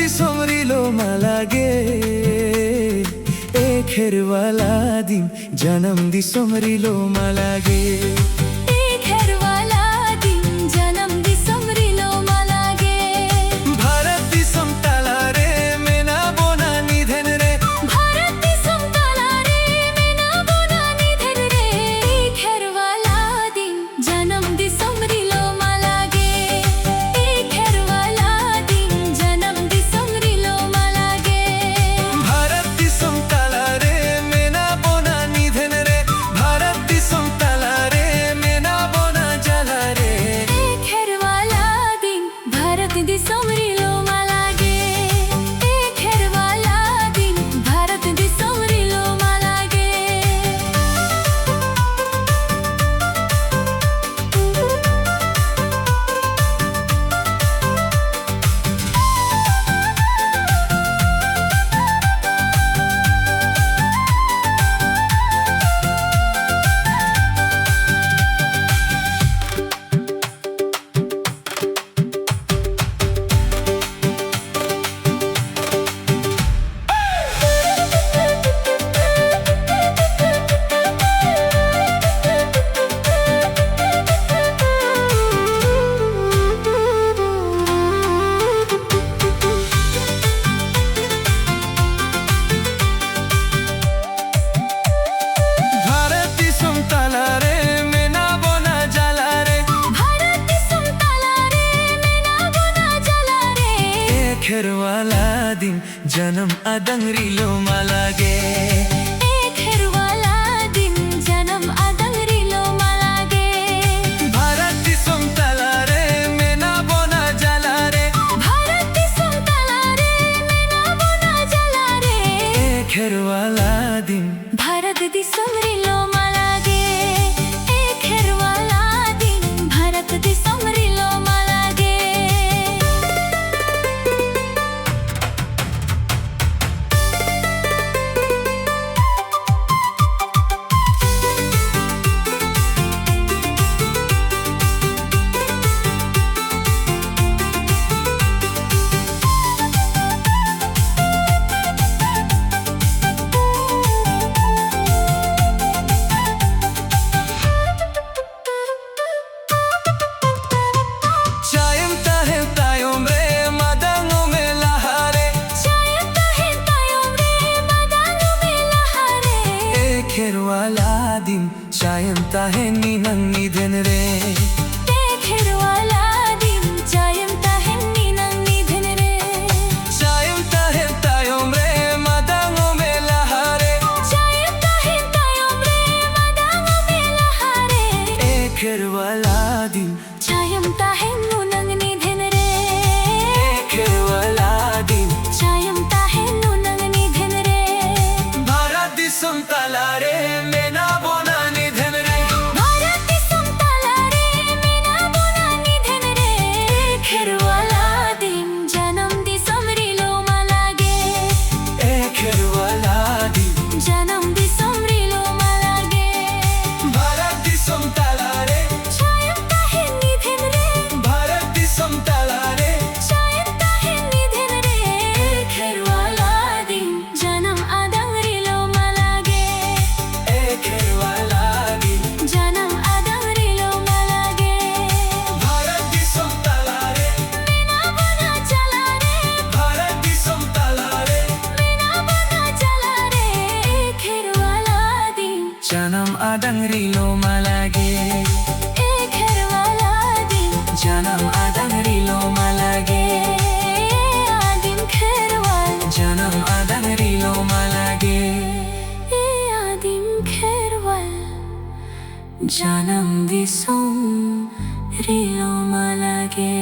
दिसोमरिलो मालागे खेरवाला दिन जन्म दिसोमरिलो मालागे खेरवाला दिन जन्म आदंगरिलो मालागे खेरवाला दिन जन्म आदंगरिलो मालागे भारत दिसोम तालारे मेना बोना जलारे भारत दिसोम तालारे मेना बोना जलारे खेरवाला दिन भारत दिसोमरिलो मालागे खेरवाला दिन भारत दिसोमरिलो मालागे खेरवाला दिन चायम ताहे नीनंग निधन रे खेरवाला दिन चायम ताहे नीनंग निधन रे चायम ताहे तायोम रे मदांगो में लहारे चायम ताहे तायोम रे मदांगो में लहारे खेरवाला दिन चायम ताहे नूनंग निधन रे खेरवाला दिन चायम ताहे नूनंग निधन रे भारत दिसोम तालारे मेना बोना निधन रे भारत दिसोम तालारे मेना बोना निधन रे खेरवाला दिन जन्म दिसोमरिलो मालागे खेरवाला दिन जन्म दिसोमरिलो मालागे भारत दिसोम तालारे चायम ताहे निधन रे भारत दिसोम तालारे चायम ताहे निधन रे खेरवाला दिन जन्म आदंगरिलो मालागे खेरवाला दिन जन्म आदंगरिलो मालागे भारत दिसोम तालारे मेना बोना जलारे भारत दिसोम तालारे मेना बोना जलारे खेरवाला दिन जन्म आदंगरिलो मालागे खेरवाला दिन जन्म आदंगरिलो मालागे आदिम खेरवाल जन्म आदंगरिलो मालागे आदिम खेरवाल जन्म दिसोमरिलो मालागे